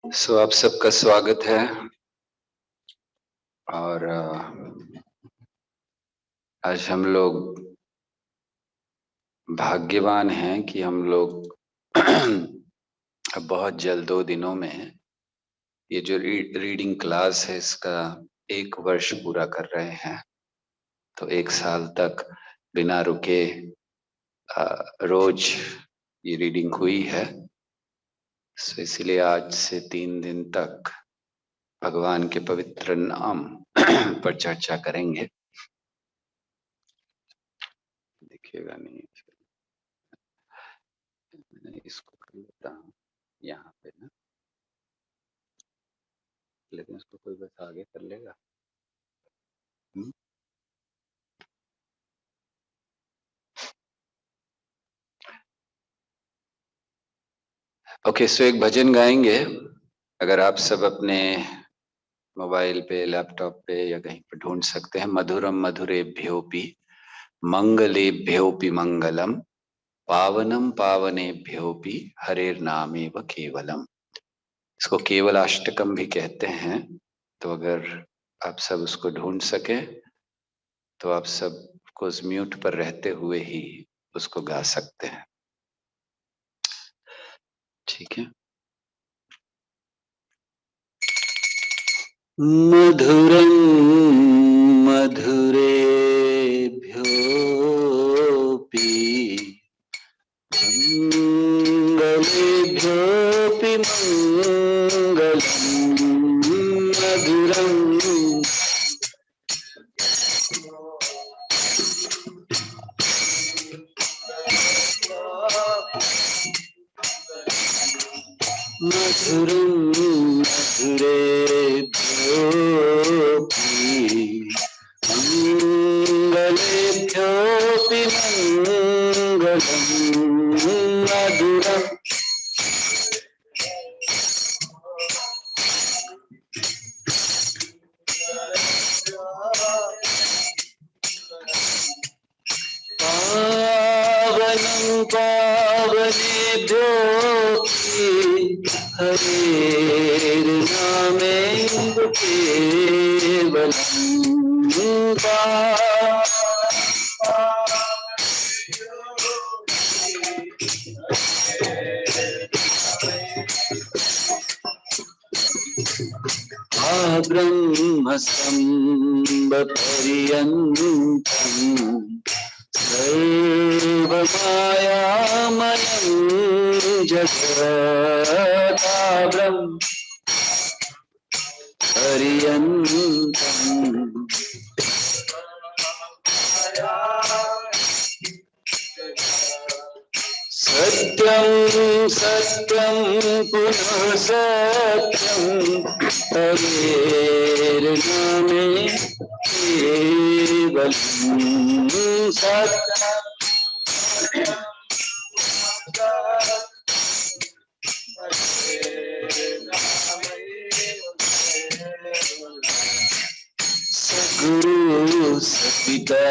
आप सबका स्वागत है। और आज हम लोग भाग्यवान हैं कि हम लोग अब बहुत जल्द 2 दिनों में ये जो रीडिंग क्लास है इसका 1 वर्ष पूरा कर रहे हैं। तो 1 साल तक बिना रुके रोज ये रीडिंग हुई है। इसलिए आज से 3 दिन तक भगवान के पवित्र नाम पर चर्चा करेंगे। देखिएगा नहीं, मैं इसको कर लेता हूँ यहाँ पे ना, लेकिन इसको कोई बस आगे कर लेगा। ओके, सो एक भजन गाएंगे। अगर आप सब अपने मोबाइल पे, लैपटॉप पे या कहीं पर ढूंढ सकते हैं, मधुरम मधुरेभ्योऽपि मंगलेभ्योऽपि मंगलम, पावनम पावनेभ्योऽपि हरेर्नामेव केवलम। इसको केवल अष्टकम भी कहते हैं। तो अगर आप सब उसको ढूंढ सके तो आप सब को म्यूट पर रहते हुए ही उसको गा सकते हैं। ठीक है। मधुरं मधुरेभ्योऽपि मंगलेभ्योऽपि मंगलम्, मधुरं मधुरं मधुरेभ्योऽपि मंगलेभ्योऽपि मंगलम्, मधुरम् पावनं पावनेभ्योऽपि हरेर्नामेव केवलम्। ब्रह्म संबपर्यन्तम् सर्वमायामयं जगत्, ब्रह्म पर्यन्तम् सत्यं सत्यं पुनः सत्यं हरेर्नामे केवलम्, सत्यं सद्गुरु सपिता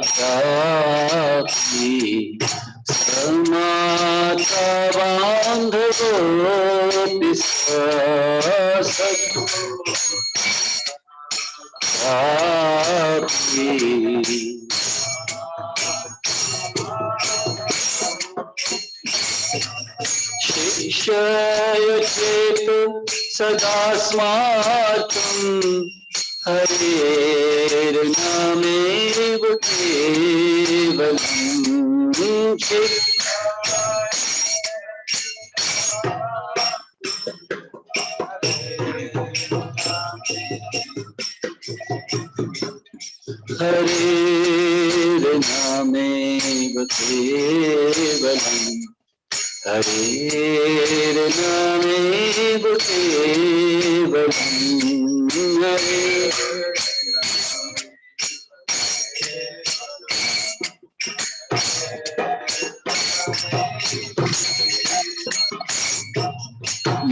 चापि समाता बान्धवोऽपि सद्गुरु चापि शिष्याय चेत् सदा स्मार्तम् हरेर्नामेव केवलम्। हरेर्नामेव केवलम्, हरेर्नामेव केवलम्, हरे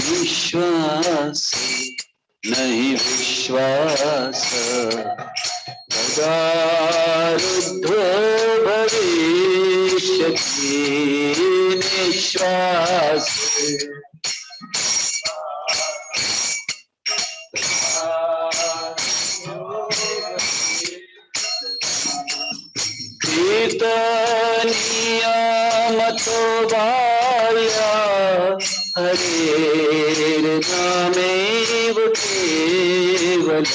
विश्वास नहीं विश्वास तदारुद्धो भविष्यति, निश्वास नियामतो वाया हरेर्नामेव केवलम्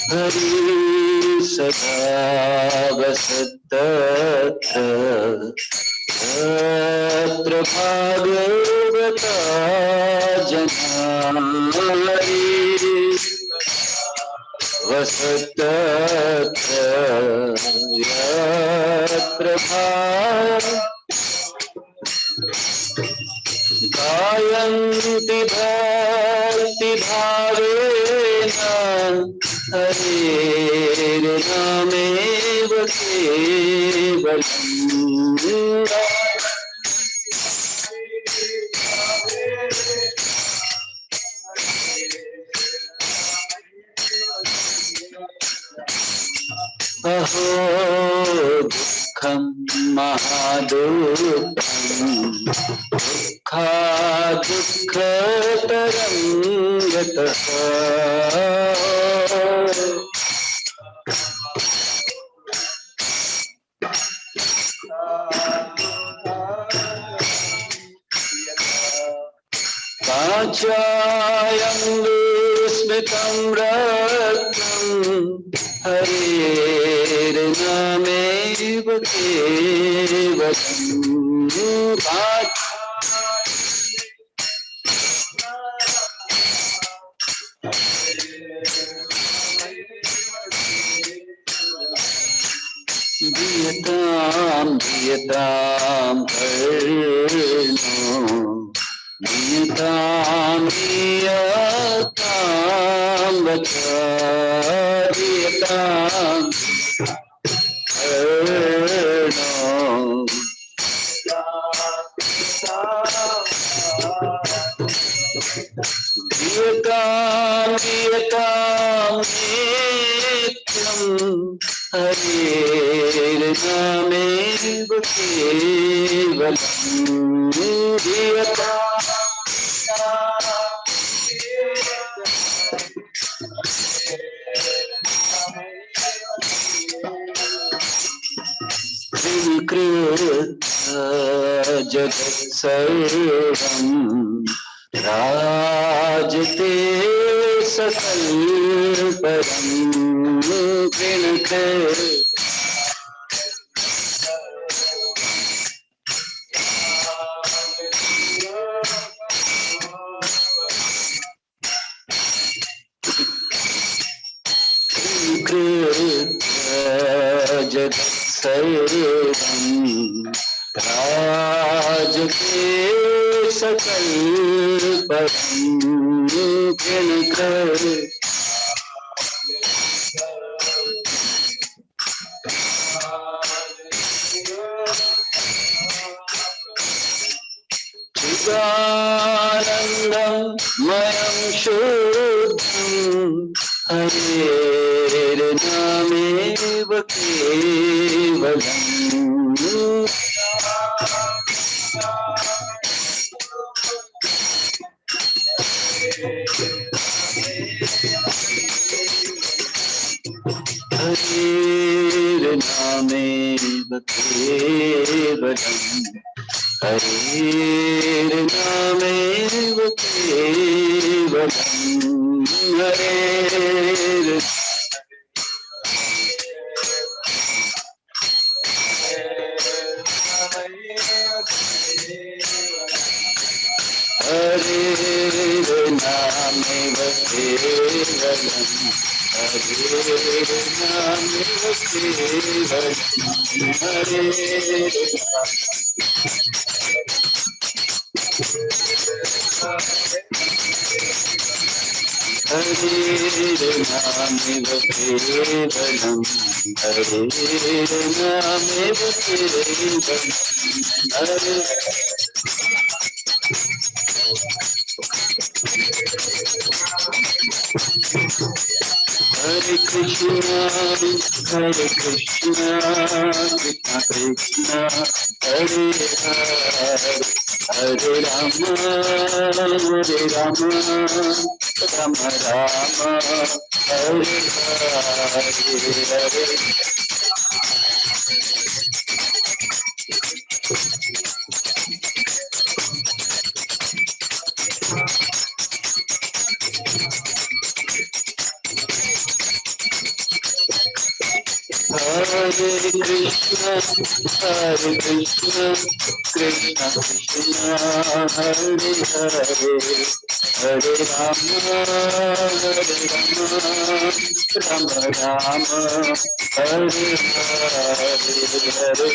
हरि सदा वसतत्र तत्र भागवता जना वसतत्र यत्र गायन्ति भक्तिभावेन हरेर्नामेव केवलम् अहो दुःखं महादुःखं दुःखतरं यतः काचायं विस्मितं रक्तं हरेर्नामेव केवलम् दीयतां दीयतां कर्णो दीयतां दीयतां वचा दीयतां कर्णो दीयतां दीयतां नित्यं हरेर्नामेव केवलम् दीयतां कृत्य जगत्सर्वं राजते सकलपरं कृणके जगत्सर्वं राजते सकलपरं कृणके चिदानन्दं मयं शुद्धं हरेर्नामेव केवलम् हरेर्नामेव केवलम् हरेर्नामेव केवलम् हरेर् हरेर्नामेव केवलम् हरेर्नामेव केवलम् हरेर्नामेव केवलम् हरेर्नामेव केवलम् Hare Krishna, Hare Krishna, Krishna Krishna, Hare Hare. Hare Rama, Hare Rama, Rama Rama, Hare Hare. Hare Krishna, Hare Krishna, Krishna Krishna, Hare Hare, Hare Rama, Hare Rama, Rama Rama, Hare Hare.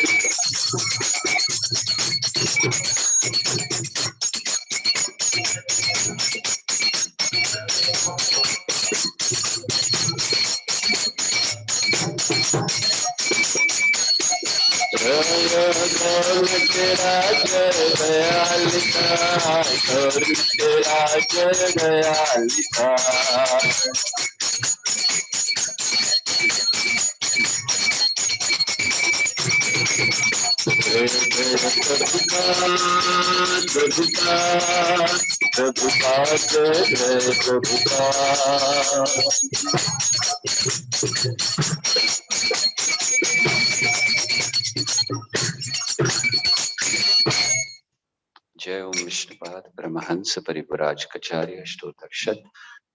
जय ओम विष्णुपाद परमहंस परिव्राज कचार्य अष्टोत्तरशत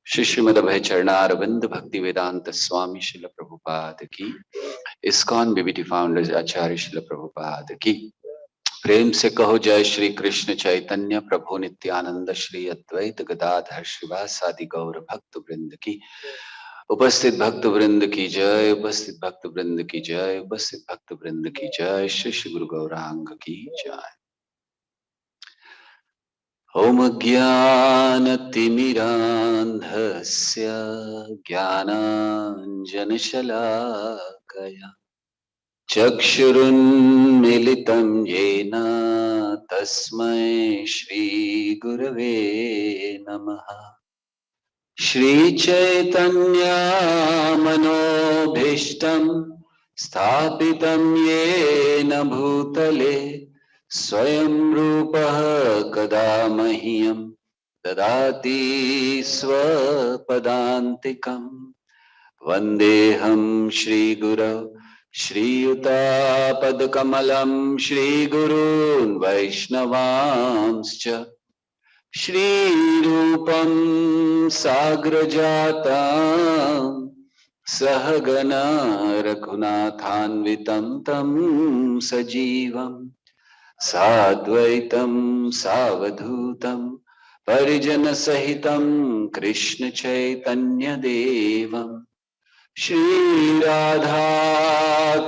श्री श्रीमद अभय चरणारविंद भक्ति वेदांत स्वामी शिल प्रभुपाद की। ISKCON BBT founders आचार्य शिल प्रभुपाद की। प्रेम से कहो जय श्री कृष्ण चैतन्य प्रभु नित्यानंद श्री अद्वैत गदाधर श्रीवासादि गौर भक्त वृंद की। उपस्थित भक्त वृंद की जय, उपस्थित भक्त वृंद की जय, उपस्थित भक्त वृंद की जय। श्री श्री गुरु गौरांग की जय। ओम ज्ञानतिमिरान्धस्य ज्ञानाञ्जनशलाकया चक्षुरुन्मिलितं येन तस्मै श्रीगुरवे नमः। श्रीचैतन्यमनोभीष्टं स्थापितं येन भूतले स्वयं रूपः कदा मह्यं ददाति स्वपदान्तिकम्। वन्देऽहं श्रीगुरौ श्रीयुतापदकमलं श्रीगुरून् वैष्णवांश्च श्रीरूपं साग्रजातं सहगना रघुनाथान्वितं तं सजीवं साद्वैतं सावधूतं परिजनसहितं कृष्ण चैतन्यदेवं श्रीराधा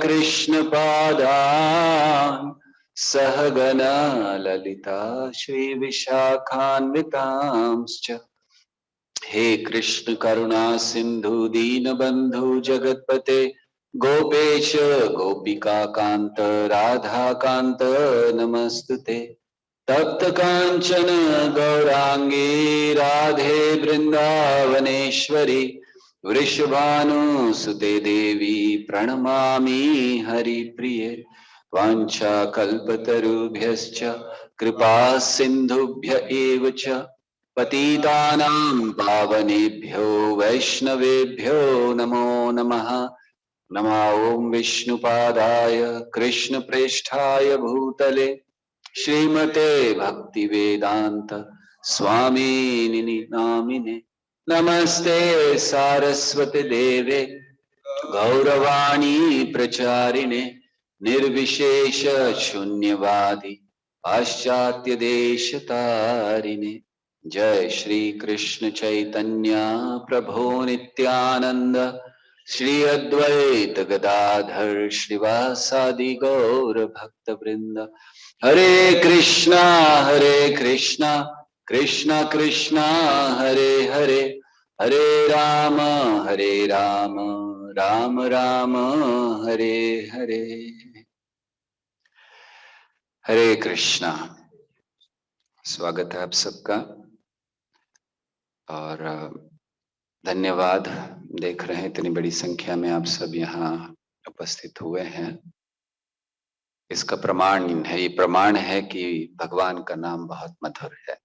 कृष्ण पादान् सहगना ललिता श्री विशाखान्वितांश्च। हे कृष्ण करुणा सिंधु दीनबंधु जगतपते गोपेश गोपिका कांत राधा कांत नमस्तुते। तप्त कांचन गौरांगी राधे वृंदावनेश्वरी वृषभानुसुते देवी प्रणमामि हरिप्रिये। वाञ्छाकल्पतरुभ्यश्च कृपा सिन्धुभ्य एव च पतितानां पावनेभ्यो वैष्णवेभ्यो नमो नमः। नमो ओं विष्णुपादाय कृष्णप्रेष्ठाय भूतले श्रीमते भक्तिवेदांत स्वामिनि नामिने। नमस्ते सारस्वती देवे गौरवाणी प्रचारिणे निर्विशेष शून्यवादी पाश्चात्य देश तारिणे। जय श्री कृष्ण चैतन्य प्रभो नित्यानंद श्री अद्वैत गदाधर श्रीवासादि गौर भक्त वृंद। हरे कृष्णा कृष्णा कृष्णा हरे हरे, हरे राम राम राम हरे हरे। हरे कृष्णा। स्वागत है आप सबका और धन्यवाद। देख रहे हैं इतनी बड़ी संख्या में आप सब यहाँ उपस्थित हुए हैं। इसका प्रमाण है, ये प्रमाण है कि भगवान का नाम बहुत मधुर है।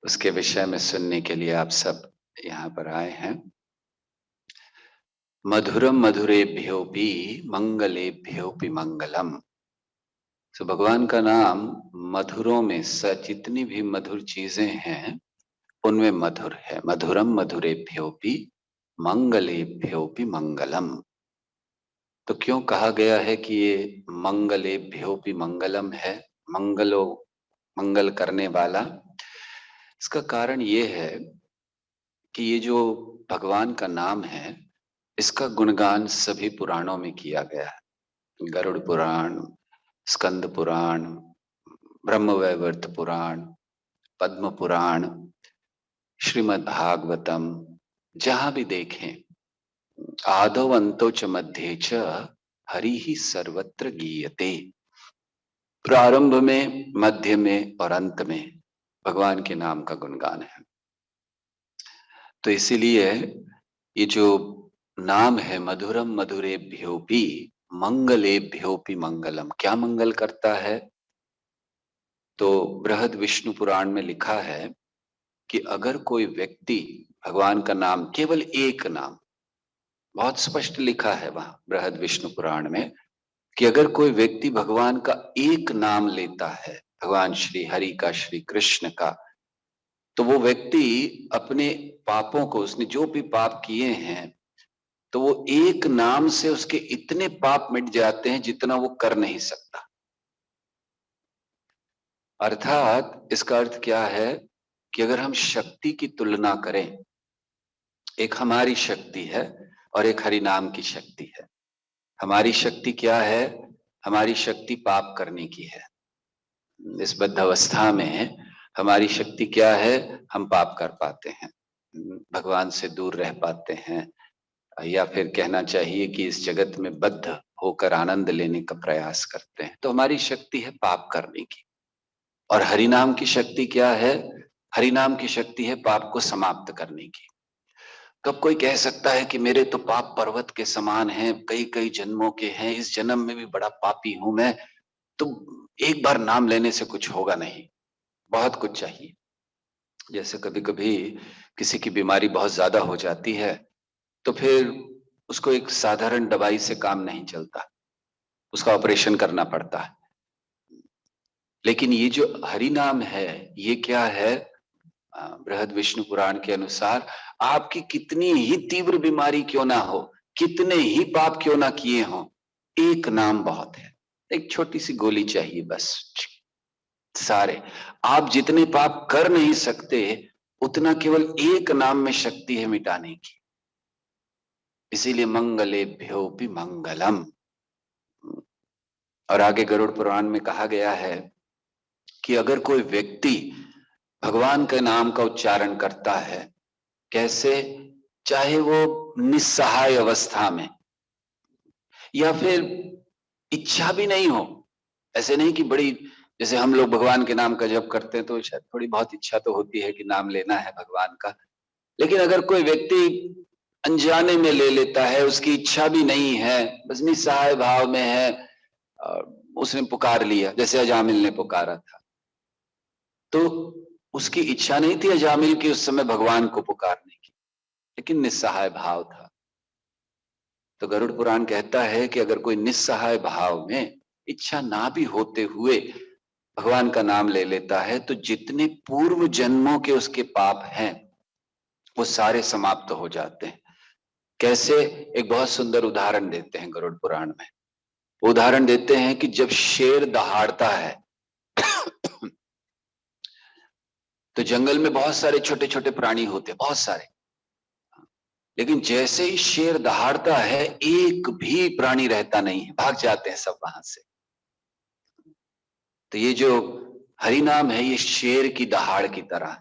उसके विषय में सुनने के लिए आप सब यहाँ पर आए हैं। मधुरम मधुरेभ्योऽपि मंगलेभ्योऽपि मंगलम। तो भगवान का नाम मधुरों में से जितनी भी मधुर चीजें हैं उनमें मधुर है। मधुरम मधुरेभ्योऽपि मंगलेभ्योऽपि मंगलम। तो क्यों कहा गया है कि ये मंगलेभ्योऽपि मंगलम है, मंगलो मंगल करने वाला? इसका कारण ये है कि ये जो भगवान का नाम है इसका गुणगान सभी पुराणों में किया गया है। गरुड़ पुराण, स्कंद पुराण, ब्रह्मवैवर्त पुराण, पद्म पुराण, श्रीमद् भागवतम, जहां भी देखें आदौ अंतो च मध्ये च हरि ही सर्वत्र गीयते। प्रारंभ में, मध्य में और अंत में भगवान के नाम का गुणगान है। तो इसीलिए ये जो नाम है मधुरम मधुरेभ्योऽपि मंगलेभ्योऽपि मंगलम, क्या मंगल करता है? तो बृहद विष्णु पुराण में लिखा है कि अगर कोई व्यक्ति भगवान का नाम, केवल एक नाम, बहुत स्पष्ट लिखा है वहां बृहद विष्णु पुराण में, कि अगर कोई व्यक्ति भगवान का एक नाम लेता है, भगवान श्री हरि का, श्री कृष्ण का, तो वो व्यक्ति अपने पापों को, उसने जो भी पाप किए हैं, तो वो एक नाम से उसके इतने पाप मिट जाते हैं जितना वो कर नहीं सकता। अर्थात इसका अर्थ क्या है कि अगर हम शक्ति की तुलना करें, एक हमारी शक्ति है और एक हरि नाम की शक्ति है। हमारी शक्ति क्या है? हमारी शक्ति पाप करने की है। इस बद्ध अवस्था में हमारी शक्ति क्या है? हम पाप कर पाते हैं, भगवान से दूर रह पाते हैं, या फिर कहना चाहिए कि इस जगत में बद्ध होकर आनंद लेने का प्रयास करते हैं। तो हमारी शक्ति है पाप करने की। और हरि नाम की शक्ति क्या है? हरि नाम की शक्ति है पाप को समाप्त करने की। कब कोई कह सकता है कि मेरे तो पाप पर्वत के समान हैं, कई कई जन्मों के हैं, इस जन्म में भी बड़ा पापी हूं मैं, तो एक बार नाम लेने से कुछ होगा नहीं, बहुत कुछ चाहिए। जैसे कभी कभी किसी की बीमारी बहुत ज्यादा हो जाती है तो फिर उसको एक साधारण दवाई से काम नहीं चलता, उसका ऑपरेशन करना पड़ता है। लेकिन ये जो हरि नाम है, ये क्या है? बृहद विष्णु पुराण के अनुसार आपकी कितनी ही तीव्र बीमारी क्यों ना हो, कितने ही पाप क्यों ना किए हो, एक नाम बहुत है। एक छोटी सी गोली चाहिए बस, सारे आप जितने पाप कर नहीं सकते उतना केवल एक नाम में शक्ति है मिटाने की। इसीलिए मंगलेभ्योऽपि मंगलम। और आगे गरुड़ पुराण में कहा गया है कि अगर कोई व्यक्ति भगवान के नाम का उच्चारण करता है, कैसे? चाहे वो निस्सहाय अवस्था में, या फिर इच्छा भी नहीं हो, ऐसे नहीं कि बड़ी, जैसे हम लोग भगवान के नाम का जप करते हैं तो शायद थोड़ी बहुत इच्छा तो होती है कि नाम लेना है भगवान का, लेकिन अगर कोई व्यक्ति अनजाने में ले लेता है, उसकी इच्छा भी नहीं है, बस निस्सहाय भाव में है, उसने पुकार लिया, जैसे अजामिल ने पुकारा था, तो उसकी इच्छा नहीं थी अजामिल की उस समय भगवान को पुकारने की, लेकिन निस्सहाय भाव था। तो गरुड़ पुराण कहता है कि अगर कोई निस्सहाय भाव में, इच्छा ना भी होते हुए भगवान का नाम ले लेता है, तो जितने पूर्व जन्मों के उसके पाप हैं वो सारे समाप्त हो जाते हैं। कैसे? एक बहुत सुंदर उदाहरण देते हैं गरुड़ पुराण में। उदाहरण देते हैं कि जब शेर दहाड़ता है तो जंगल में बहुत सारे छोटे छोटे प्राणी होते हैं, बहुत सारे, लेकिन जैसे ही शेर दहाड़ता है एक भी प्राणी रहता नहीं है, भाग जाते हैं सब वहां से। तो ये जो हरि नाम है ये शेर की दहाड़ की तरह,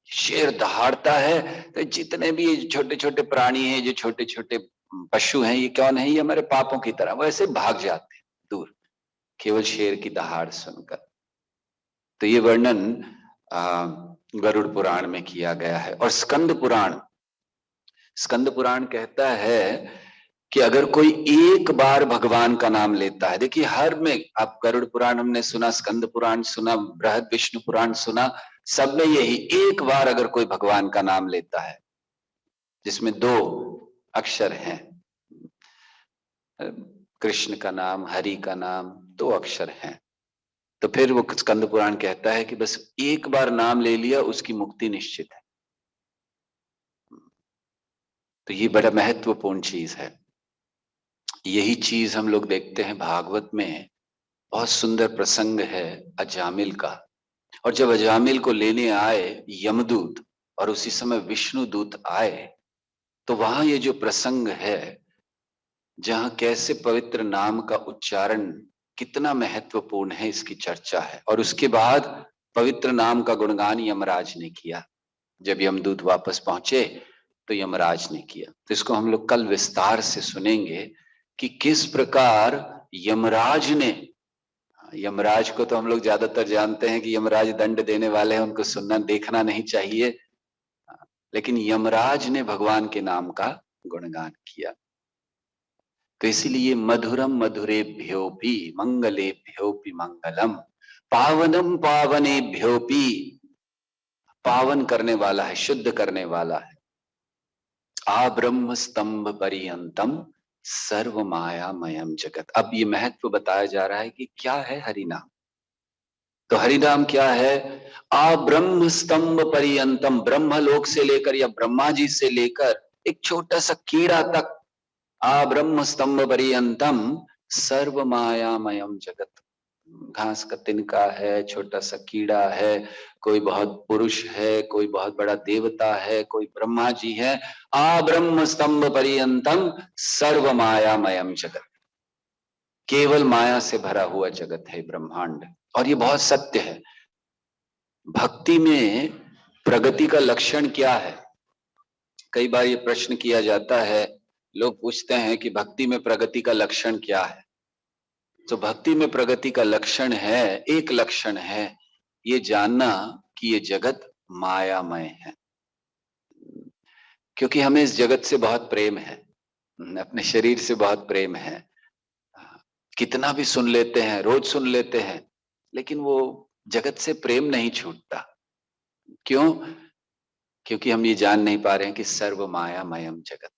शेर दहाड़ता है तो जितने भी छोटे छोटे प्राणी हैं, जो छोटे छोटे पशु हैं, ये कौन है? ये हमारे पापों की तरह वैसे भाग जाते हैं दूर, केवल शेर की दहाड़ सुनकर। तो ये वर्णन गरुड़ पुराण में किया गया है। और स्कंद पुराण कहता है कि अगर कोई एक बार भगवान का नाम लेता है, देखिए हर में, आप गरुड़ पुराण हमने सुना, स्कंद पुराण सुना, बृहद विष्णु पुराण सुना, सब में यही, एक बार अगर कोई भगवान का नाम लेता है जिसमें 2 अक्षर हैं, कृष्ण का नाम, हरि का नाम, 2 अक्षर हैं, तो फिर वो स्कंद पुराण कहता है कि बस एक बार नाम ले लिया, उसकी मुक्ति निश्चित है। तो ये बड़ा महत्वपूर्ण चीज है। यही चीज हम लोग देखते हैं भागवत में, बहुत सुंदर प्रसंग है अजामिल का। और जब अजामिल को लेने आए यमदूत और उसी समय विष्णु दूत आए, तो वहां ये जो प्रसंग है, जहां कैसे पवित्र नाम का उच्चारण कितना महत्वपूर्ण है, इसकी चर्चा है। और उसके बाद पवित्र नाम का गुणगान यमराज ने किया। जब यमदूत वापस पहुंचे तो यमराज ने किया। तो इसको हम लोग कल विस्तार से सुनेंगे कि किस प्रकार यमराज ने, यमराज को तो हम लोग ज्यादातर जानते हैं कि यमराज दंड देने वाले हैं, उनको सुनना देखना नहीं चाहिए, लेकिन यमराज ने भगवान के नाम का गुणगान किया। तो इसीलिए मधुरम मधुरेभ्योपि मंगलेभ्योपि मंगलम, पावनम पावनेभ्योपि, पावन करने वाला है, शुद्ध करने वाला है। आ ब्रह्म स्तंभ पर्यंतम सर्व मायामयम जगत। अब ये महत्व बताया जा रहा है कि क्या है हरिनाम। तो हरिनाम क्या है? आ ब्रह्म स्तंभ पर्यंतम, ब्रह्मलोक से लेकर या ब्रह्मा जी से लेकर एक छोटा सा कीड़ा तक, आ ब्रह्म स्तंभ पर्यंतम सर्व मायामयम जगत। घास का तिनका है, छोटा सा कीड़ा है, कोई बहुत पुरुष है, कोई बहुत बड़ा देवता है, कोई ब्रह्मा जी है, आ ब्रह्म स्तंभ पर्यंतम सर्व मायामयम जगत, केवल माया से भरा हुआ जगत है ब्रह्मांड। और ये बहुत सत्य है। भक्ति में प्रगति का लक्षण क्या है? कई बार ये प्रश्न किया जाता है, लोग पूछते हैं कि भक्ति में प्रगति का लक्षण क्या है। तो भक्ति में प्रगति का लक्षण है, एक लक्षण है ये जानना कि ये जगत मायामय है। क्योंकि हमें इस जगत से बहुत प्रेम है, अपने शरीर से बहुत प्रेम है, कितना भी सुन लेते हैं, रोज सुन लेते हैं, लेकिन वो जगत से प्रेम नहीं छूटता। क्यों? क्योंकि हम ये जान नहीं पा रहे हैं कि सर्व मायामयम जगत।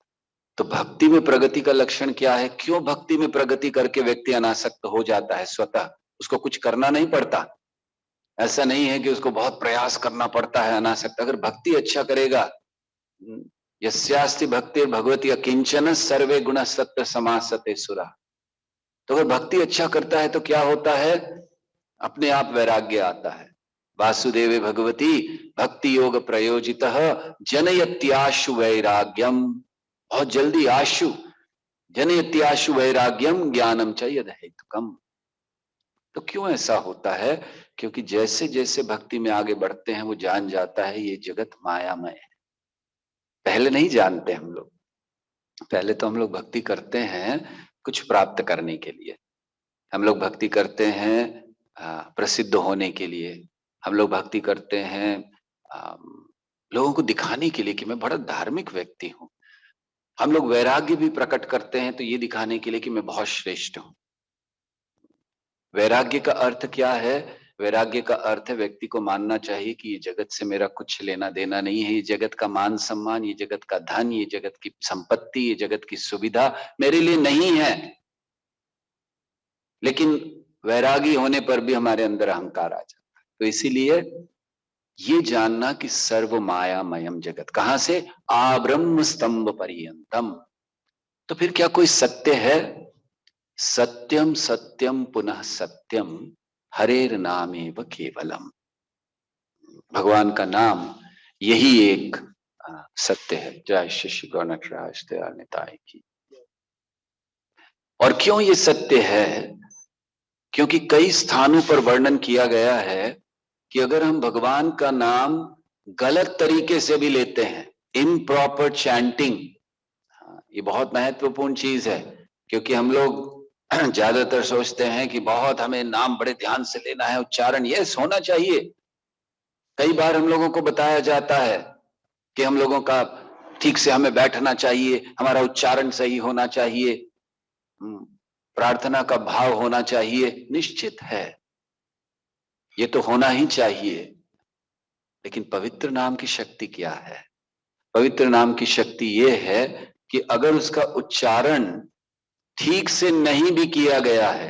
तो भक्ति में प्रगति का लक्षण क्या है? क्यों भक्ति में प्रगति करके व्यक्ति अनासक्त हो जाता है स्वतः? उसको कुछ करना नहीं पड़ता। ऐसा नहीं है कि उसको बहुत प्रयास करना पड़ता है अनासक्त। अगर भक्ति अच्छा करेगा, यस्यास्ति भक्ति भगवती अकिंचन सर्वे गुण सत्य समासते सुरा। तो अगर भक्ति अच्छा करता है तो क्या होता है? अपने आप वैराग्य आता है। वासुदेवे भगवती भक्ति योग प्रयोजित जनयत्याशु वैराग्यम, बहुत जल्दी आशु, जनयत्याशु वैराग्यम ज्ञानम च यद हेतुकम। तो क्यों ऐसा होता है? क्योंकि जैसे जैसे भक्ति में आगे बढ़ते हैं वो जान जाता है ये जगत मायामय है। पहले नहीं जानते हम लोग, पहले तो हम लोग भक्ति करते हैं कुछ प्राप्त करने के लिए। हम लोग भक्ति करते हैं प्रसिद्ध होने के लिए। हम लोग भक्ति करते हैं लोगों को दिखाने के लिए कि मैं बड़ा धार्मिक व्यक्ति हूं। हम लोग वैराग्य भी प्रकट करते हैं तो ये दिखाने के लिए कि मैं बहुत श्रेष्ठ हूं। वैराग्य का अर्थ क्या है? वैराग्य का अर्थ है व्यक्ति को मानना चाहिए कि ये जगत से मेरा कुछ लेना देना नहीं है, ये जगत का मान सम्मान, ये जगत का धन, ये जगत की संपत्ति, ये जगत की सुविधा मेरे लिए नहीं है। लेकिन वैरागी होने पर भी हमारे अंदर अहंकार आ जाता है। तो इसीलिए ये जानना कि सर्व मायामयम जगत, कहां से? आ ब्रह्म स्तंभ पर्यंतम। तो फिर क्या कोई सत्य है? सत्यम सत्यम पुनः सत्यम हरेर नामेव केवलम। भगवान का नाम यही एक सत्य है। जय श्री गौर नटराज दयाल निताय की। और क्यों ये सत्य है? क्योंकि कई स्थानों पर वर्णन किया गया है कि अगर हम भगवान का नाम गलत तरीके से भी लेते हैं, इम्प्रॉपर चैंटिंग, ये बहुत महत्वपूर्ण चीज है। क्योंकि हम लोग ज्यादातर सोचते हैं कि बहुत हमें नाम बड़े ध्यान से लेना है, उच्चारण यस होना चाहिए। कई बार हम लोगों को बताया जाता है कि हम लोगों का ठीक से हमें बैठना चाहिए, हमारा उच्चारण सही होना चाहिए, प्रार्थना का भाव होना चाहिए। निश्चित है, ये तो होना ही चाहिए। लेकिन पवित्र नाम की शक्ति क्या है? पवित्र नाम की शक्ति ये है कि अगर उसका उच्चारण ठीक से नहीं भी किया गया है,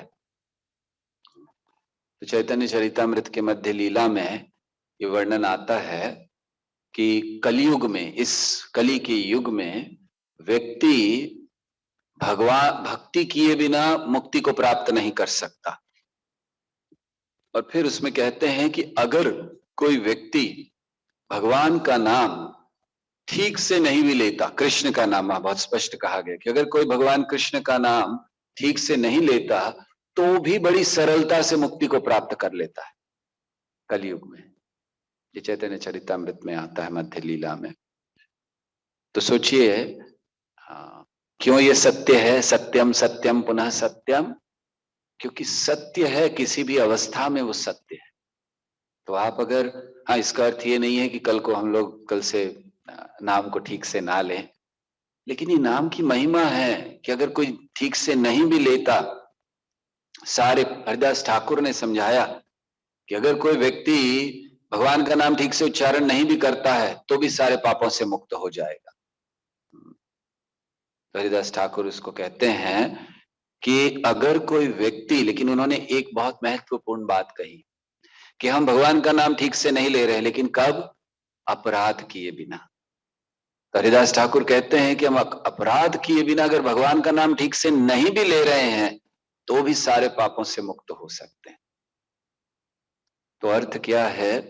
तो चैतन्य चरितामृत के मध्य लीला में ये वर्णन आता है कि कलयुग में, इस कली के युग में, व्यक्ति भगवान भक्ति किए बिना मुक्ति को प्राप्त नहीं कर सकता। और फिर उसमें कहते हैं कि अगर कोई व्यक्ति भगवान का नाम ठीक से नहीं भी लेता, कृष्ण का नाम बहुत स्पष्ट कहा गया कि अगर कोई भगवान कृष्ण का नाम ठीक से नहीं लेता तो भी बड़ी सरलता से मुक्ति को प्राप्त कर लेता है कलयुग में। ये चैतन्य चरितामृत में आता है मध्य लीला में। तो सोचिए, क्यों ये सत्य है? सत्यम सत्यम पुनः सत्यम, क्योंकि सत्य है, किसी भी अवस्था में वो सत्य है। तो आप अगर, हाँ, इसका अर्थ ये नहीं है कि कल को हम लोग कल से नाम को ठीक से ना लें, लेकिन ये नाम की महिमा है कि अगर कोई ठीक से नहीं भी लेता, सारे हरिदास ठाकुर ने समझाया कि अगर कोई व्यक्ति भगवान का नाम ठीक से उच्चारण नहीं भी करता है तो भी सारे पापों से मुक्त हो जाएगा। तो हरिदास ठाकुर उसको कहते हैं कि अगर कोई व्यक्ति, लेकिन उन्होंने एक बहुत महत्वपूर्ण बात कही कि हम भगवान का नाम ठीक से नहीं ले रहे, लेकिन कब? अपराध किए बिना। तो हरिदास ठाकुर कहते हैं कि हम अपराध किए बिना अगर भगवान का नाम ठीक से नहीं भी ले रहे हैं तो भी सारे पापों से मुक्त हो सकते हैं। तो अर्थ क्या है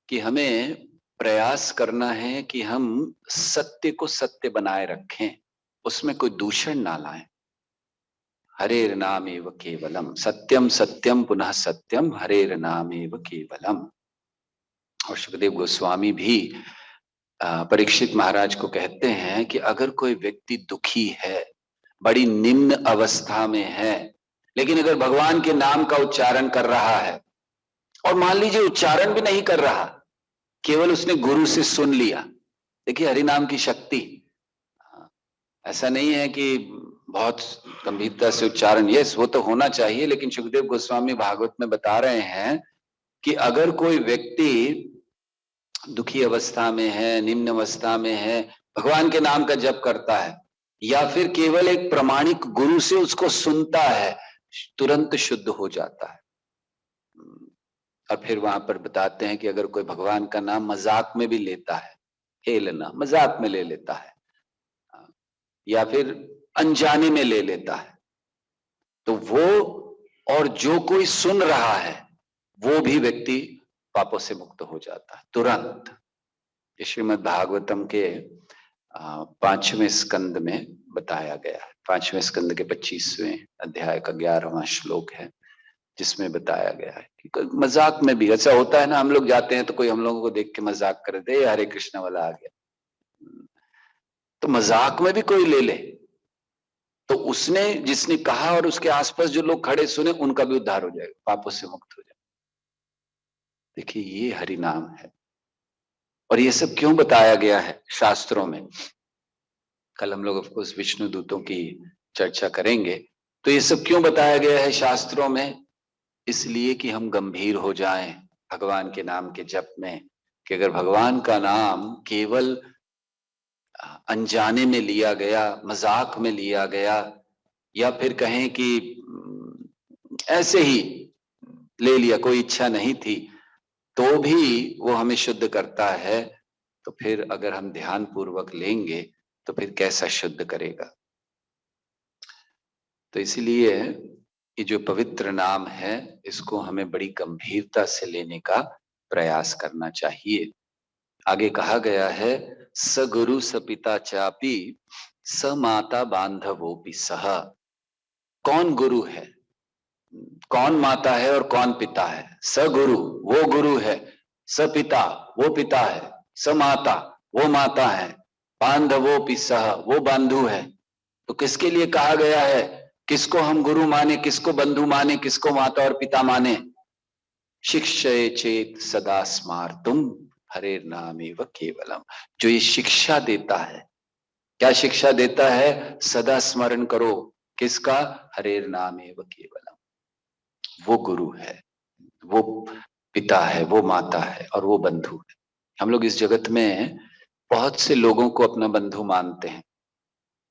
कि हमें प्रयास करना है कि हम सत्य को सत्य बनाए रखें, उसमें कोई दूषण ना लाएं। हरेर नाम एव केवलम, सत्यम सत्यम पुनः सत्यम, हरेर नाम एव केवलम। और सुखदेव गोस्वामी भी परीक्षित महाराज को कहते हैं कि अगर कोई व्यक्ति दुखी है, बड़ी निम्न अवस्था में है, लेकिन अगर भगवान के नाम का उच्चारण कर रहा है, और मान लीजिए उच्चारण भी नहीं कर रहा, केवल उसने गुरु से सुन लिया। देखिए हरि नाम की शक्ति, ऐसा नहीं है कि बहुत गंभीरता से उच्चारण, यस वो तो होना चाहिए, लेकिन सुखदेव गोस्वामी भागवत में बता रहे हैं कि अगर कोई व्यक्ति दुखी अवस्था में है, निम्न अवस्था में है, भगवान के नाम का जप करता है, या फिर केवल एक प्रामाणिक गुरु से उसको सुनता है, तुरंत शुद्ध हो जाता है। और फिर वहां पर बताते हैं कि अगर कोई भगवान का नाम मजाक में भी लेता है, हेलना, मजाक में ले लेता है, या फिर अनजाने में ले लेता है, तो वो और जो कोई सुन रहा है वो भी व्यक्ति पापों से मुक्त हो जाता है तुरंत। श्रीमद् भागवतम के 5वें स्कंद में बताया गया है। 5वें स्कंद के 25वें अध्याय का 11वां श्लोक है, जिसमें बताया गया है कि मजाक में भी ऐसा होता है ना, हम लोग जाते हैं तो कोई हम लोगों को देख के मजाक कर दे, हरे कृष्ण वाला आ गया, तो मजाक में भी कोई ले ले तो उसने, जिसने कहा और उसके आसपास जो लोग खड़े सुने, उनका भी उद्धार हो जाएगा, पापों से मुक्त हो जाएगा। देखिए ये हरि नाम है। और ये सब क्यों बताया गया है शास्त्रों में? कल हम लोग ऑफकोर्स विष्णु दूतों की चर्चा करेंगे। तो ये सब क्यों बताया गया है शास्त्रों में? इसलिए कि हम गंभीर हो जाएं भगवान के नाम के जप में, कि अगर भगवान का नाम केवल अनजाने में लिया गया, मजाक में लिया गया, या फिर कहें कि ऐसे ही ले लिया, कोई इच्छा नहीं थी, तो भी वो हमें शुद्ध करता है, तो फिर अगर हम ध्यान पूर्वक लेंगे तो फिर कैसा शुद्ध करेगा? तो इसलिए ये जो पवित्र नाम है, इसको हमें बड़ी गंभीरता से लेने का प्रयास करना चाहिए। आगे कहा गया है, स गुरु स पिता चापी स माता बांधवोपि सह। कौन गुरु है, कौन माता है और कौन पिता है? स गुरु, वो गुरु है, स पिता, वो पिता है, स माता, वो माता है, बांधवोपि सह, वो बंधु है। तो किसके लिए कहा गया है? किसको हम गुरु माने, किसको बंधु माने, किसको माता और पिता माने? शिक्षये चेत सदा स्मार्तुम हरेर नामेव केवलम। जो ये शिक्षा देता है, क्या शिक्षा देता है? सदा स्मरण करो, किसका? हरेर नामेव केवलम। वो गुरु है, वो पिता है, वो माता है और वो बंधु है। हम लोग इस जगत में बहुत से लोगों को अपना बंधु मानते हैं,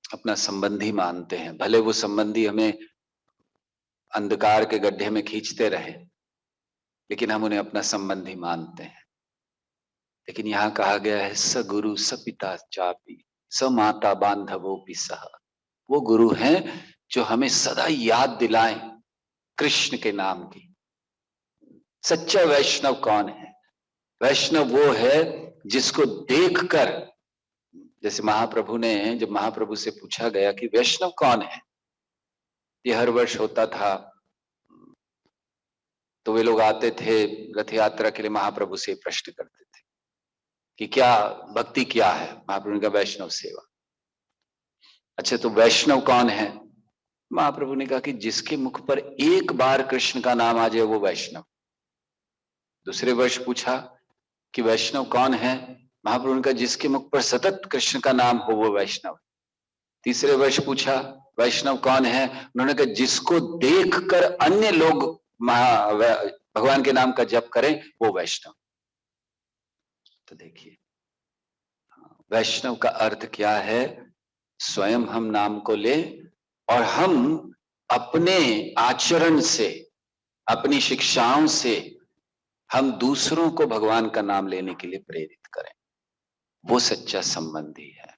अपना संबंधी मानते हैं, भले वो संबंधी हमें अंधकार के गड्ढे में खींचते रहे, लेकिन हम उन्हें अपना संबंधी मानते हैं। लेकिन यहाँ कहा गया है स गुरु स पिता चापी स माता बांधवोपि सह। वो गुरु हैं जो हमें सदा याद दिलाएं कृष्ण के नाम की। सच्चा वैष्णव कौन है? वैष्णव वो है जिसको देखकर, जैसे महाप्रभु ने, जब महाप्रभु से पूछा गया कि वैष्णव कौन है, ये हर वर्ष होता था, तो वे लोग आते थे रथ यात्रा के लिए, महाप्रभु से प्रश्न करते थे कि क्या भक्ति क्या है? महाप्रभु का वैष्णव सेवा। अच्छा, तो वैष्णव कौन है? महाप्रभु ने कहा कि जिसके मुख पर एक बार कृष्ण का नाम आ जाए वो वैष्णव। दूसरे वर्ष पूछा कि वैष्णव कौन है? महाप्रभु ने कहा जिसके मुख पर सतत कृष्ण का नाम हो वो वैष्णव। तीसरे वर्ष पूछा वैष्णव कौन है? उन्होंने कहा जिसको देखकर अन्य लोग भगवान के नाम का जप करें वो वैष्णव। तो देखिए, वैष्णव का अर्थ क्या है? स्वयं हम नाम को ले और हम अपने आचरण से, अपनी शिक्षाओं से हम दूसरों को भगवान का नाम लेने के लिए प्रेरित करें, वो सच्चा संबंधी है।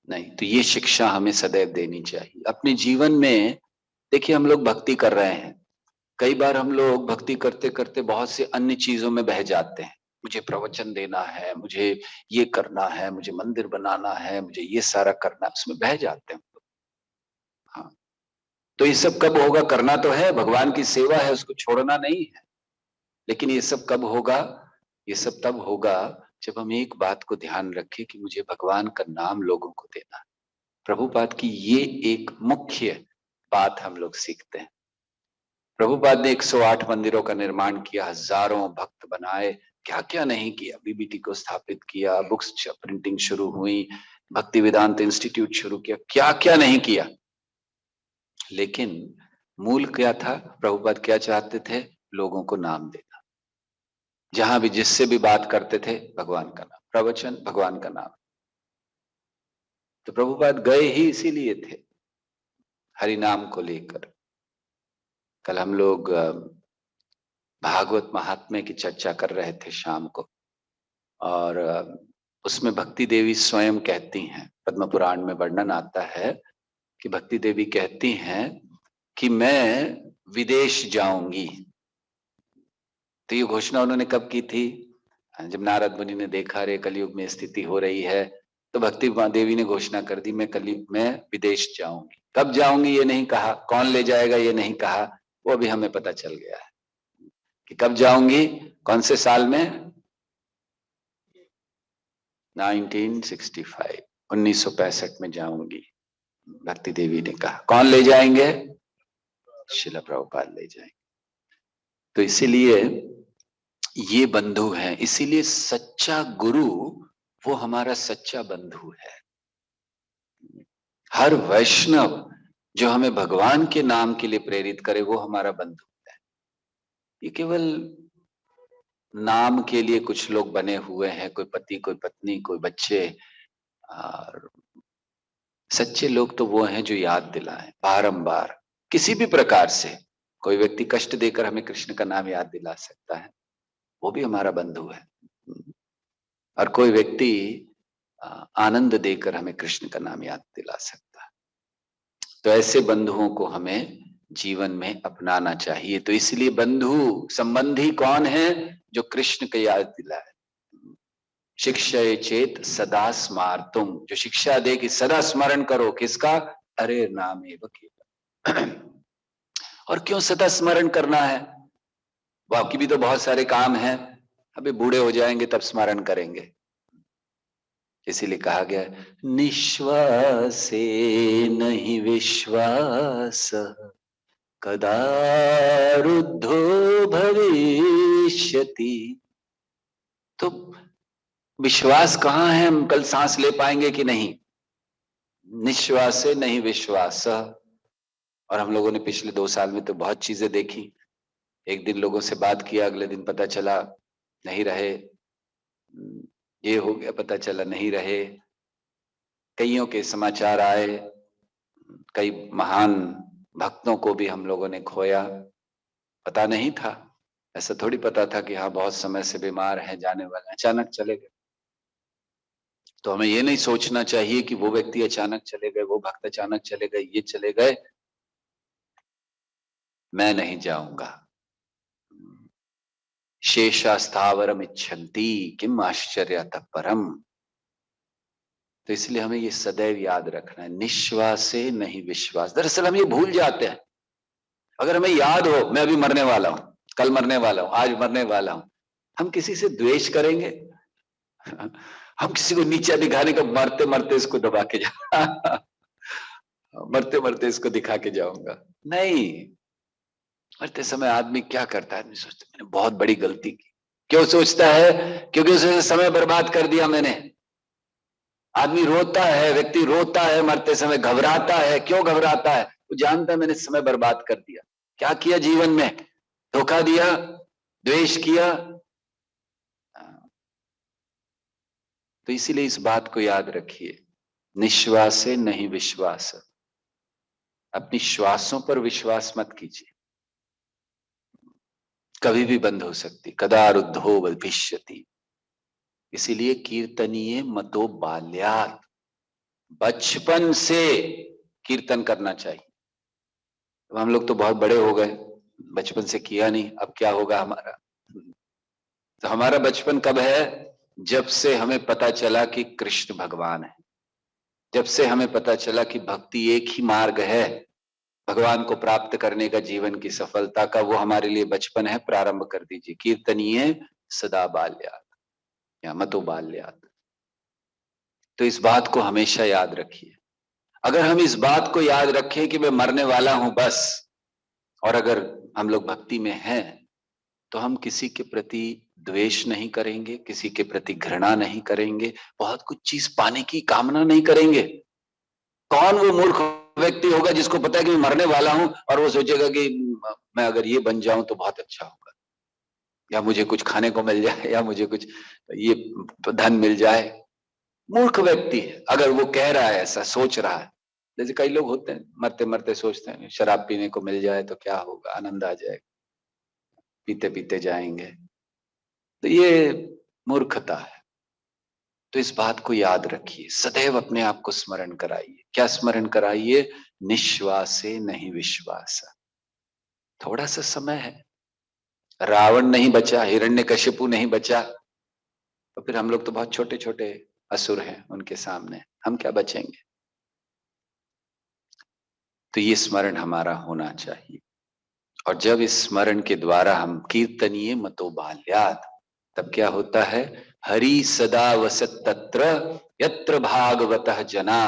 नहीं तो ये शिक्षा हमें सदैव देनी चाहिए अपने जीवन में। देखिए, हम लोग भक्ति कर रहे हैं, कई बार हम लोग भक्ति करते करते बहुत से अन्य चीजों में बह जाते हैं। मुझे प्रवचन देना है, मुझे ये करना है, मुझे मंदिर बनाना है, मुझे ये सारा करना है, उसमें बह जाते हैं। हाँ, तो ये सब कब होगा? करना तो है, भगवान की सेवा है, उसको छोड़ना नहीं है, लेकिन ये सब कब होगा? ये सब तब होगा जब हम एक बात को ध्यान रखें कि मुझे भगवान का नाम लोगों को देना है। प्रभुपाद की ये एक मुख्य बात हम लोग सीखते हैं। प्रभुपाद ने 108 मंदिरों का निर्माण किया, हजारों भक्त बनाए, क्या क्या नहीं किया, बीबीटी को स्थापित किया, बुक्स प्रिंटिंग शुरू हुई, भक्ति वेदांत इंस्टीट्यूट शुरू किया, क्या क्या नहीं किया। लेकिन मूल क्या था? प्रभुपाद क्या चाहते थे? लोगों को नाम देना। जहां भी जिससे भी बात करते थे, भगवान का नाम, प्रवचन भगवान का नाम। तो प्रभुपाद गए ही इसीलिए थे, हरि नाम को लेकर। कल हम लोग भागवत महात्म्य की चर्चा कर रहे थे शाम को, और उसमें भक्ति देवी स्वयं कहती हैं, पद्म पुराण में वर्णन आता है कि भक्ति देवी कहती हैं कि मैं विदेश जाऊंगी। तो ये घोषणा उन्होंने कब की थी? जब नारद मुनि ने देखा रे कलयुग में स्थिति हो रही है, तो भक्ति देवी ने घोषणा कर दी मैं कलयुग में विदेश जाऊंगी। कब जाऊंगी ये नहीं कहा, कौन ले जाएगा ये नहीं कहा, वो अभी हमें पता चल गया है कि कब जाऊंगी, कौन से साल में? 1965, 1965 में जाऊंगी, भक्ति देवी ने कहा। कौन ले जाएंगे? शिला प्रभुपाद ले जाएंगे। तो इसीलिए ये बंधु हैं, इसीलिए सच्चा गुरु वो हमारा सच्चा बंधु है। हर वैष्णव जो हमें भगवान के नाम के लिए प्रेरित करे वो हमारा बंधु है। ये केवल नाम के लिए कुछ लोग बने हुए हैं, कोई पति, कोई पत्नी, कोई बच्चे, और सच्चे लोग तो वो हैं जो याद दिलाएं बारंबार, किसी भी प्रकार से। कोई व्यक्ति कष्ट देकर हमें कृष्ण का नाम याद दिला सकता है, वो भी हमारा बंधु है। और कोई व्यक्ति आनंद देकर हमें कृष्ण का नाम याद दिला सकता है। तो ऐसे बंधुओं को हमें जीवन में अपनाना चाहिए। तो इसलिए बंधु संबंधी कौन है? जो कृष्ण को याद दिलाए। शिक्षा चेत सदा स्मार्तुम, जो शिक्षा दे कि सदा स्मरण करो, किसका? अरे नाम एव केवल। और क्यों सदा स्मरण करना है? बाकी भी तो बहुत सारे काम हैं, अभी बूढ़े हो जाएंगे तब स्मरण करेंगे। इसीलिए कहा गया निश्वासे नहीं विश्वास कदा रुद्धो भविष्यति। तो विश्वास कहाँ है, हम कल सांस ले पाएंगे कि नहीं? निश्वास से नहीं विश्वास। और हम लोगों ने पिछले 2 साल में तो बहुत चीजें देखी। एक दिन लोगों से बात किया, अगले दिन पता चला नहीं रहे, ये हो गया, पता चला नहीं रहे। कईयों के समाचार आए, कई महान भक्तों को भी हम लोगों ने खोया। पता नहीं था, ऐसा थोड़ी पता था कि हाँ बहुत समय से बीमार है, जाने वाले, अचानक चले गए। तो हमें ये नहीं सोचना चाहिए कि वो व्यक्ति अचानक चले गए, वो भक्त अचानक चले गए, ये चले गए, मैं नहीं जाऊंगा। शेषास्थावरम इच्छन्ति किम आश्चर्यतः परम। तो इसलिए हमें ये सदैव याद रखना है, निश्वास से नहीं विश्वास। दरअसल हम ये भूल जाते हैं। अगर हमें याद हो मैं अभी मरने वाला हूं, कल मरने वाला हूं, आज मरने वाला हूं, हम किसी से द्वेष करेंगे? हम किसी को नीचा दिखाने का, मरते मरते इसको दबा के जा मरते मरते इसको दिखा के जाऊंगा, नहीं। मरते समय आदमी क्या करता है? आदमी सोचता है मैंने बहुत बड़ी गलती की। क्यों सोचता है? क्योंकि उसने समय बर्बाद कर दिया मैंने। आदमी रोता है, व्यक्ति रोता है मरते समय, घबराता है। क्यों घबराता है? वो जानता है मैंने समय बर्बाद कर दिया। क्या किया जीवन में? धोखा दिया, द्वेष किया। तो इसीलिए इस बात को याद रखिए, निश्वास से नहीं विश्वास। अपनी श्वासों पर विश्वास मत कीजिए, कभी भी बंद हो सकती, कदा रुद्धो भविष्यति। इसीलिए कीर्तनीय मतो बाल्यात्, बचपन से कीर्तन करना चाहिए। अब हम लोग तो बहुत बड़े हो गए, बचपन से किया नहीं, अब क्या होगा हमारा? तो हमारा बचपन कब है? जब से हमें पता चला कि कृष्ण भगवान है, जब से हमें पता चला कि भक्ति एक ही मार्ग है भगवान को प्राप्त करने का, जीवन की सफलता का, वो हमारे लिए बचपन है। प्रारंभ कर दीजिए, कीर्तनीय सदा बाल्यात् या मतो बाल्यात्। तो इस बात को हमेशा याद रखिए। अगर हम इस बात को याद रखें कि मैं मरने वाला हूं बस, और अगर हम लोग भक्ति में हैं, तो हम किसी के प्रति द्वेष नहीं करेंगे, किसी के प्रति घृणा नहीं करेंगे, बहुत कुछ चीज पाने की कामना नहीं करेंगे। कौन वो मूर्ख व्यक्ति होगा जिसको पता है कि मैं मरने वाला हूं और वो सोचेगा कि मैं अगर ये बन जाऊं तो बहुत अच्छा होगा, या मुझे कुछ खाने को मिल जाए, या मुझे कुछ ये धन मिल जाए। मूर्ख व्यक्ति है अगर वो कह रहा है, ऐसा सोच रहा है। जैसे कई लोग होते हैं मरते मरते सोचते हैं शराब पीने को मिल जाए तो क्या होगा, आनंद आ जाएगा, पीते पीते जाएंगे। तो ये मूर्खता है। तो इस बात को याद रखिए, सदैव अपने आप को स्मरण कराइए। क्या स्मरण कराइए? निश्वास से नहीं विश्वास। थोड़ा सा समय है, रावण नहीं बचा, हिरण्यकशिपु नहीं बचा, तो फिर हम लोग तो बहुत छोटे छोटे असुर हैं उनके सामने, हम क्या बचेंगे? तो ये स्मरण हमारा होना चाहिए। और जब इस स्मरण के द्वारा हम कीर्तनीय मतो बाल्यात्, तब क्या होता है? हरि सदा वसत तत्र यत्र भागवतः जना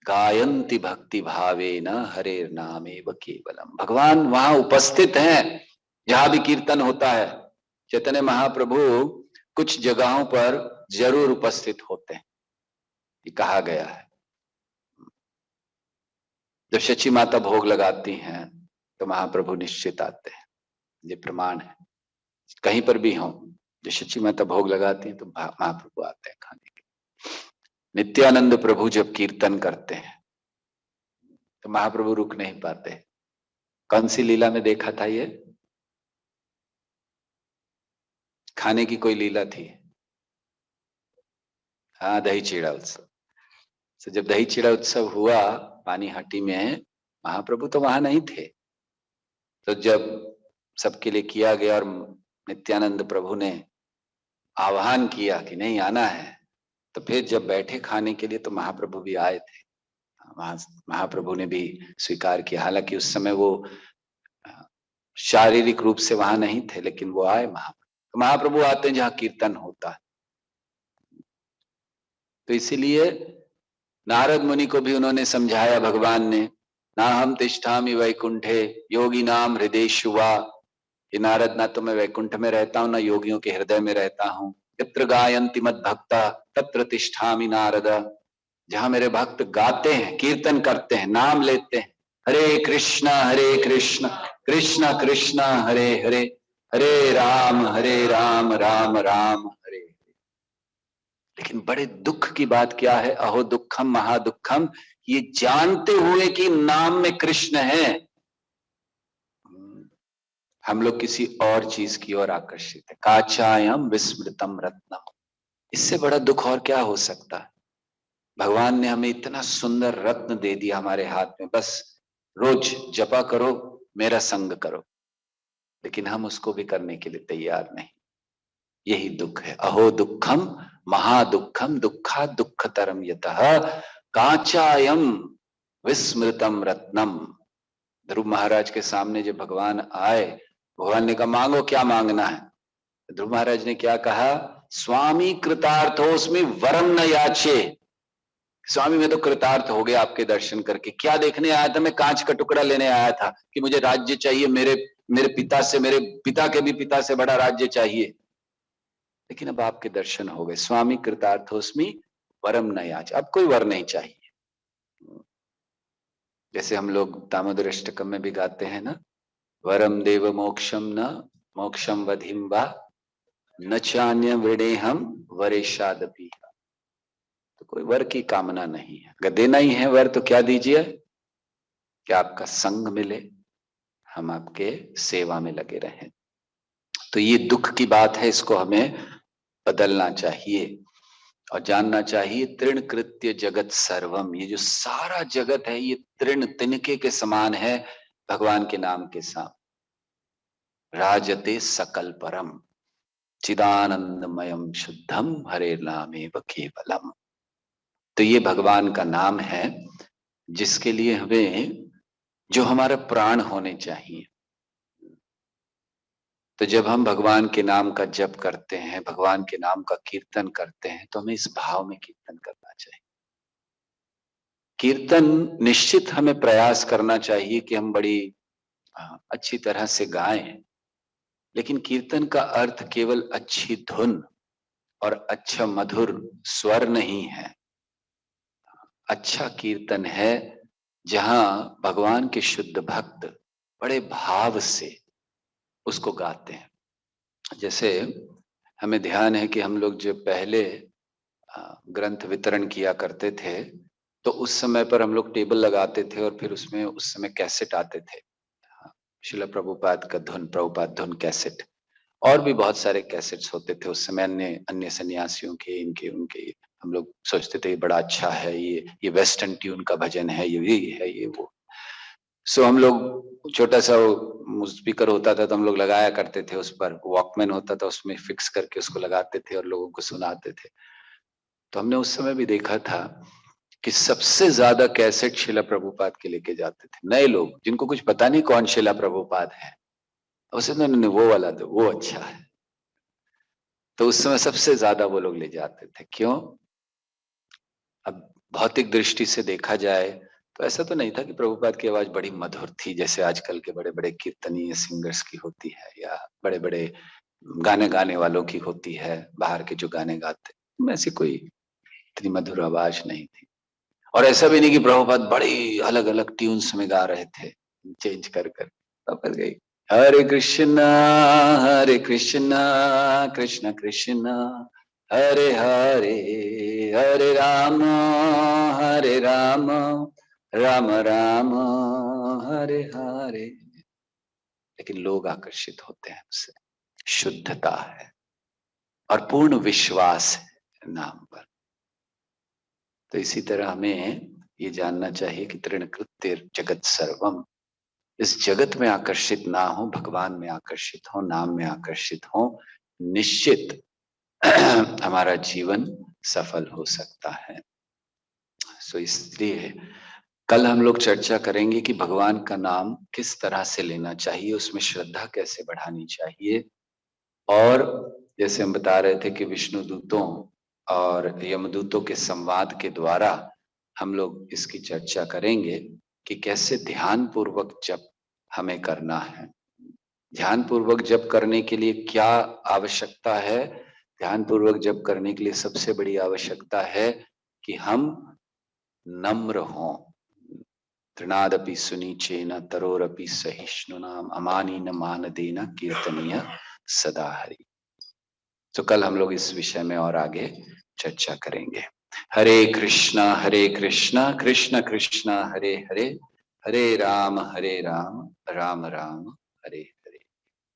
गायन्ति भक्ति भावेन हरेर नामेव केवलम। भगवान वहां उपस्थित हैं जहां भी कीर्तन होता है। चैतन्य महाप्रभु कुछ जगहों पर जरूर उपस्थित होते हैं, ये कहा गया है। जब शची माता भोग लगाती हैं तो महाप्रभु निश्चित आते हैं, ये प्रमाण है। कहीं पर भी हो, जो शची माता भोग लगाती हैं तो महाप्रभु आते हैं खाने के। नित्यानंद प्रभु जब कीर्तन करते हैं तो महाप्रभु रुक नहीं पाते। कौन सी लीला में देखा था ये? खाने की कोई लीला थी? हाँ, दही चीड़ा उत्सव। तो जब दही चीड़ा उत्सव हुआ पानीहाटी में, महाप्रभु तो वहां नहीं थे। तो जब सबके लिए किया गया और नित्यानंद प्रभु ने आह्वान किया कि नहीं आना है, तो फिर जब बैठे खाने के लिए तो महाप्रभु भी आए थे। महाप्रभु ने भी स्वीकार किया, हालांकि उस समय वो शारीरिक रूप से वहां नहीं थे, लेकिन वो आए। तो महाप्रभु आते हैं जहां कीर्तन होता है। तो इसीलिए नारद मुनि को भी उन्होंने समझाया भगवान ने, ना हम तिष्ठामि वैकुंठे योगी नाम हृदयेषु वा, ये नारद, ना तो मैं वैकुंठ में रहता हूं, ना योगियों के हृदय में रहता हूं। यत्र गायन्ति मद भक्ता तत्र तिष्ठामि नारद। जहां मेरे भक्त गाते हैं, कीर्तन करते हैं, नाम लेते हैं, हरे कृष्ण कृष्ण कृष्ण हरे हरे, हरे राम राम राम हरे हरे। लेकिन बड़े दुख की बात क्या है, अहो दुखम महादुखम, ये जानते हुए कि नाम में कृष्ण है, हम लोग किसी और चीज की ओर आकर्षित है। काचायम विस्मृतम रत्नम, इससे बड़ा दुख और क्या हो सकता है। भगवान ने हमें इतना सुंदर रत्न दे दिया हमारे हाथ में, बस रोज जपा करो, मेरा संग करो, लेकिन हम उसको भी करने के लिए तैयार नहीं। यही दुख है। अहो दुखम महादुखम दुखा दुखतरम यतः काचायम विस्मृतम रत्नम। ध्रुव महाराज के सामने जब भगवान आए, भगवान ने कहा मांगो, क्या मांगना है। ध्रुव महाराज ने क्या कहा, स्वामी कृतार्थोस्मि वरम न याचे। स्वामी मैं तो कृतार्थ हो गया आपके दर्शन करके। क्या देखने आया था मैं, कांच का टुकड़ा लेने आया था कि मुझे राज्य चाहिए, मेरे मेरे पिता से, मेरे पिता के भी पिता से बड़ा राज्य चाहिए, लेकिन अब आपके दर्शन हो गए। स्वामी कृतार्थोस्मि वरम न याच, अब कोई वर नहीं चाहिए। जैसे हम लोग दामोदर अष्टकम में भी गाते हैं ना, वरम देव मोक्षम न मोक्षम वधिम वा न चान्य वृणे हम वरेशादपि। तो कोई वर की कामना नहीं है। अगर देना ही है वर तो क्या दीजिए, कि आपका संग मिले, हम आपके सेवा में लगे रहें। तो ये दुख की बात है, इसको हमें बदलना चाहिए और जानना चाहिए तृण कृत्य जगत सर्वम। ये जो सारा जगत है ये तृण, तिनके के समान है भगवान के नाम के साथ। राजते सकल परम चिदानंदमयम शुद्धम हरे नामेव केवलम। तो ये भगवान का नाम है जिसके लिए हमें, जो हमारा प्राण होने चाहिए। तो जब हम भगवान के नाम का जप करते हैं, भगवान के नाम का कीर्तन करते हैं, तो हमें इस भाव में कीर्तन करना चाहिए। कीर्तन निश्चित हमें प्रयास करना चाहिए कि हम बड़ी अच्छी तरह से गाएं, लेकिन कीर्तन का अर्थ केवल अच्छी धुन और अच्छा मधुर स्वर नहीं है। अच्छा कीर्तन है जहां भगवान के शुद्ध भक्त बड़े भाव से उसको गाते हैं। जैसे हमें ध्यान है कि हम लोग जब पहले ग्रंथ वितरण किया करते थे, तो उस समय पर हम लोग टेबल लगाते थे और फिर उसमें उस समय कैसेट आते थे, शिला प्रभुपाद का धुन, प्रभुपाद धुन कैसेट, और भी बहुत सारे कैसेट्स होते थे उस समय, अन्य अन्य सन्यासियों के, इनके उनके। हम लोग सोचते थे बड़ा अच्छा है, ये वेस्टर्न ट्यून का भजन है, ये है, ये वो। सो हम लोग छोटा सा स्पीकर होता था तो हम लोग लगाया करते थे, उस पर वॉकमैन होता था, उसमें फिक्स करके उसको लगाते थे और लोगों को सुनाते थे। तो हमने उस समय भी देखा था कि सबसे ज्यादा कैसेट शिला प्रभुपाद के लेके जाते थे नए लोग, जिनको कुछ पता नहीं कौन शिला प्रभुपाद है। उसे तो उन्होंने वो वाला दो, वो अच्छा है। तो उस समय सबसे ज्यादा वो लोग ले जाते थे। क्यों? अब भौतिक दृष्टि से देखा जाए तो ऐसा तो नहीं था कि प्रभुपाद की आवाज बड़ी मधुर थी जैसे आजकल के बड़े बड़े कीर्तनीय सिंगर्स की होती है, या बड़े बड़े गाने गाने वालों की होती है, बाहर के जो गाने गाते, ऐसी कोई इतनी मधुर आवाज नहीं थी। और ऐसा भी नहीं कि प्रभुपाद बड़ी अलग अलग ट्यून्स में गा रहे थे, चेंज कर कर। वापस गई, हरे कृष्णा कृष्ण कृष्ण हरे हरे, हरे राम राम राम हरे हरे। लेकिन लोग आकर्षित होते हैं उससे, शुद्धता है और पूर्ण विश्वास है नाम पर। तो इसी तरह हमें ये जानना चाहिए कि तृणकृत्य जगत सर्वम, इस जगत में आकर्षित ना हो, भगवान में आकर्षित हो, नाम में आकर्षित हो, निश्चित हमारा जीवन सफल हो सकता है। सो इसलिए कल हम लोग चर्चा करेंगे कि भगवान का नाम किस तरह से लेना चाहिए, उसमें श्रद्धा कैसे बढ़ानी चाहिए। और जैसे हम बता रहे थे कि विष्णु दूतों और यमदूतों के संवाद के द्वारा हम लोग इसकी चर्चा करेंगे कि कैसे ध्यान पूर्वक जप हमें करना है। ध्यान पूर्वक जप करने के लिए क्या आवश्यकता है? ध्यान पूर्वक जप करने के लिए सबसे बड़ी आवश्यकता है कि हम नम्र हों। तृणादपि सुनीचेन तरोरपि सहिष्णुनाम अमानीन मानदेन कीर्तनीय सदा हरि। तो कल हम लोग इस विषय में और आगे चर्चा करेंगे। हरे कृष्णा कृष्ण कृष्ण हरे हरे, हरे राम राम राम हरे